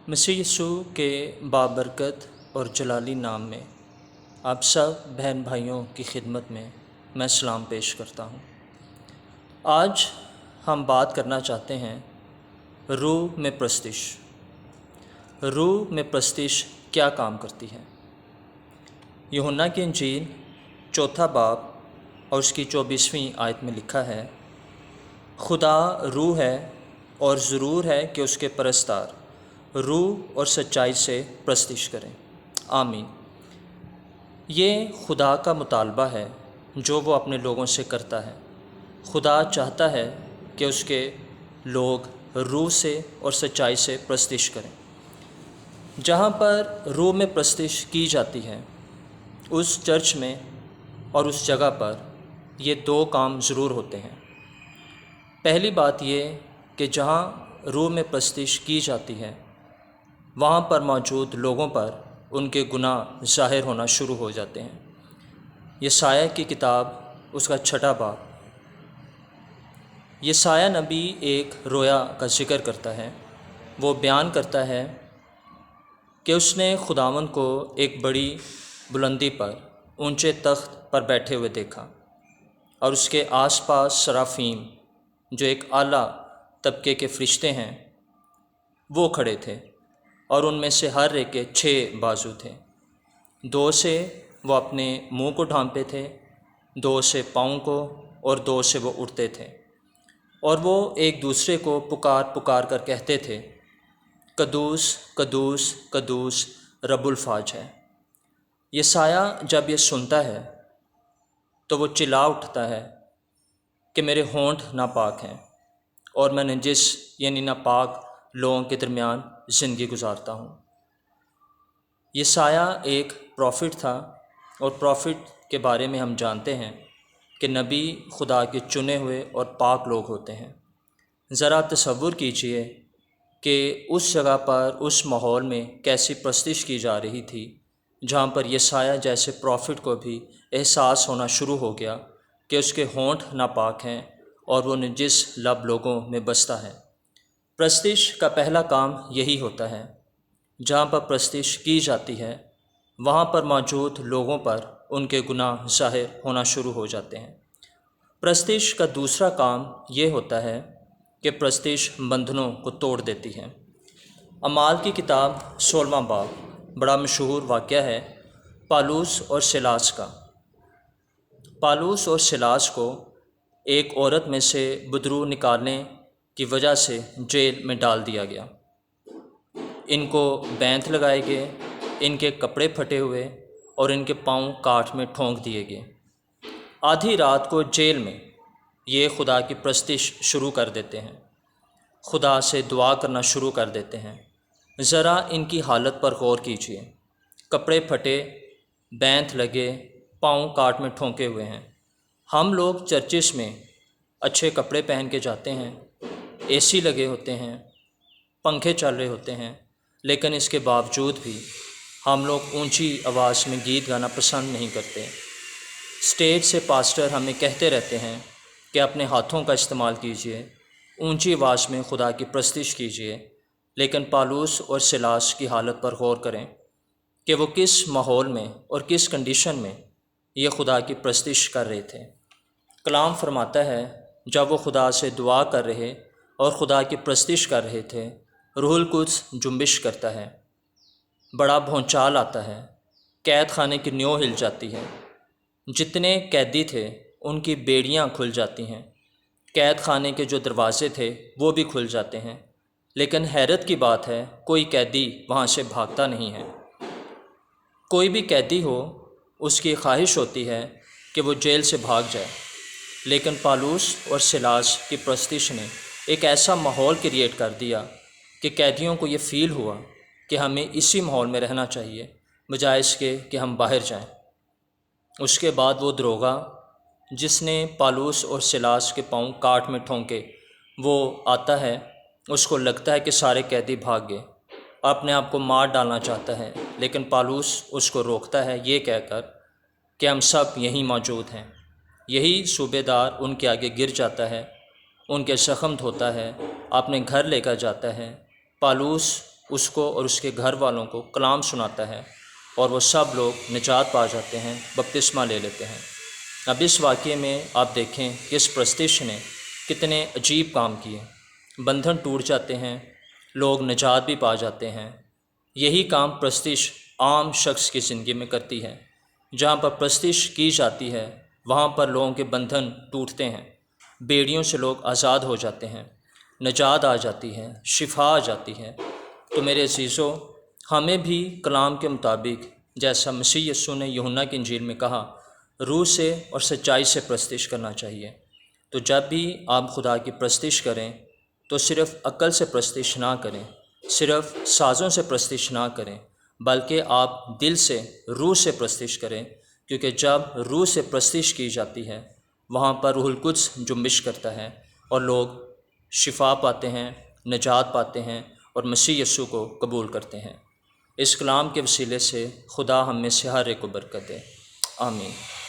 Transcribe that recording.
مسیح یسوع کے بابرکت اور جلالی نام میں آپ سب بہن بھائیوں کی خدمت میں سلام پیش کرتا ہوں۔ آج ہم بات کرنا چاہتے ہیں روح میں پرستش۔ روح میں پرستش کیا کام کرتی ہے؟ یوحنا کی انجیل 4 باب اور اس کی 24ویں آیت میں لکھا ہے، خدا روح ہے اور ضرور ہے کہ اس کے پرستار روح اور سچائی سے پرستش کریں۔ آمین۔ یہ خدا کا مطالبہ ہے جو وہ اپنے لوگوں سے کرتا ہے۔ خدا چاہتا ہے کہ اس کے لوگ روح سے اور سچائی سے پرستش کریں۔ جہاں پر روح میں پرستش کی جاتی ہے اس چرچ میں اور اس جگہ پر یہ 2 کام ضرور ہوتے ہیں۔ پہلی بات یہ کہ جہاں روح میں پرستش کی جاتی ہے وہاں پر موجود لوگوں پر ان کے گناہ ظاہر ہونا شروع ہو جاتے ہیں۔ یسایہ کی کتاب اس کا 6 باب، یسایہ نبی ایک رویا کا ذکر کرتا ہے۔ وہ بیان کرتا ہے کہ اس نے خداوند کو ایک بڑی بلندی پر اونچے تخت پر بیٹھے ہوئے دیکھا اور اس کے آس پاس سرافیم جو ایک اعلیٰ طبقے کے فرشتے ہیں وہ کھڑے تھے، اور ان میں سے ہر ایک کے 6 بازو تھے۔ 2 سے وہ اپنے منہ کو ڈھانپے تھے، 2 سے پاؤں کو، اور 2 سے وہ اڑتے تھے، اور وہ ایک دوسرے کو پکار پکار کر کہتے تھے، قدوس قدوس قدوس رب الفاج ہے۔ یسایہ جب یہ سنتا ہے تو وہ چلا اٹھتا ہے کہ میرے ہونٹ ناپاک ہیں اور میں نجس یعنی ناپاک لوگوں کے درمیان زندگی گزارتا ہوں۔ یسایہ ایک پروفٹ تھا، اور پروفٹ کے بارے میں ہم جانتے ہیں کہ نبی خدا کے چنے ہوئے اور پاک لوگ ہوتے ہیں۔ ذرا تصور کیجئے کہ اس جگہ پر اس ماحول میں کیسی پرستش کی جا رہی تھی جہاں پر یسایہ جیسے پروفٹ کو بھی احساس ہونا شروع ہو گیا کہ اس کے ہونٹ ناپاک ہیں اور وہ نجس لب لوگوں میں بستا ہے۔ پرستش کا پہلا کام یہی ہوتا ہے۔ جہاں پر پرستش کی جاتی ہے وہاں پر موجود لوگوں پر ان کے گناہ ظاہر ہونا شروع ہو جاتے ہیں۔ پرستش کا دوسرا کام یہ ہوتا ہے کہ پرستش بندھنوں کو توڑ دیتی ہے۔ اعمال کی کتاب 16 باب بڑا مشہور واقعہ ہے پالوس اور سیلاس کا۔ پالوس اور سیلاس کو ایک عورت میں سے بدرو نکالنے کی وجہ سے جیل میں ڈال دیا گیا۔ ان کو بینت لگائے گئے، ان کے کپڑے پھٹے ہوئے اور ان کے پاؤں کاٹھ میں ٹھونک دیے گئے۔ آدھی رات کو جیل میں یہ خدا کی پرستش شروع کر دیتے ہیں، خدا سے دعا کرنا شروع کر دیتے ہیں۔ ذرا ان کی حالت پر غور کیجیے، کپڑے پھٹے، بینت لگے، پاؤں کاٹ میں ٹھونکے ہوئے ہیں۔ ہم لوگ چرچز میں اچھے کپڑے پہن کے جاتے ہیں، اے سی لگے ہوتے ہیں، پنکھے چل رہے ہوتے ہیں، لیکن اس کے باوجود بھی ہم لوگ اونچی آواز میں گیت گانا پسند نہیں کرتے۔ اسٹیج سے پاسٹر ہمیں کہتے رہتے ہیں کہ اپنے ہاتھوں کا استعمال کیجیے، اونچی آواز میں خدا کی پرستش کیجیے، لیکن پالوس اور سیلاس کی حالت پر غور کریں کہ وہ کس ماحول میں اور کس کنڈیشن میں یہ خدا کی پرستش کر رہے تھے۔ کلام فرماتا ہے جب وہ خدا سے دعا کر رہے اور خدا کی پرستش کر رہے تھے، روح القدس جنبش کرتا ہے، بڑا بھونچال آتا ہے، قید خانے کی نیو ہل جاتی ہے، جتنے قیدی تھے ان کی بیڑیاں کھل جاتی ہیں، قید خانے کے جو دروازے تھے وہ بھی کھل جاتے ہیں، لیکن حیرت کی بات ہے کوئی قیدی وہاں سے بھاگتا نہیں ہے۔ کوئی بھی قیدی ہو اس کی خواہش ہوتی ہے کہ وہ جیل سے بھاگ جائے، لیکن پالوس اور سیلاس کی پرستش نے ایک ایسا ماحول کریٹ کر دیا کہ قیدیوں کو یہ فیل ہوا کہ ہمیں اسی ماحول میں رہنا چاہیے بجائے اس کے کہ ہم باہر جائیں۔ اس کے بعد وہ دروغہ جس نے پالوس اور سیلاس کے پاؤں کاٹ میں ٹھونکے وہ آتا ہے، اس کو لگتا ہے کہ سارے قیدی بھاگ گئے، اپنے آپ کو مار ڈالنا چاہتا ہے، لیکن پالوس اس کو روکتا ہے یہ کہہ کر کہ ہم سب یہیں موجود ہیں۔ یہی صوبے دار ان کے آگے گر جاتا ہے، ان کے زخم دھوتا ہے، اپنے گھر لے کر جاتا ہے۔ پالوس اس کو اور اس کے گھر والوں کو کلام سناتا ہے اور وہ سب لوگ نجات پا جاتے ہیں، بپتسمہ لے لیتے ہیں۔ اب اس واقعے میں آپ دیکھیں کہ اس پرستش نے کتنے عجیب کام کیے، بندھن ٹوٹ جاتے ہیں، لوگ نجات بھی پا جاتے ہیں۔ یہی کام پرستش عام شخص کی زندگی میں کرتی ہے۔ جہاں پر پرستش کی جاتی ہے وہاں پر لوگوں کے بندھن ٹوٹتے ہیں، بیڑیوں سے لوگ آزاد ہو جاتے ہیں، نجات آ جاتی ہے، شفا آ جاتی ہے۔ تو میرے عزیزو، ہمیں بھی کلام کے مطابق جیسا مسیح یسوع نے یوحنا کی انجیل میں کہا، روح سے اور سچائی سے پرستش کرنا چاہیے۔ تو جب بھی آپ خدا کی پرستش کریں تو صرف عقل سے پرستش نہ کریں، صرف سازوں سے پرستش نہ کریں، بلکہ آپ دل سے، روح سے پرستش کریں، کیونکہ جب روح سے پرستش کی جاتی ہے وہاں پر روح القدس جنبش کرتا ہے اور لوگ شفا پاتے ہیں، نجات پاتے ہیں اور مسیح یسوع کو قبول کرتے ہیں۔ اس کلام کے وسیلے سے خدا ہم میں سے ہر ایک کو برکت دے، آمین۔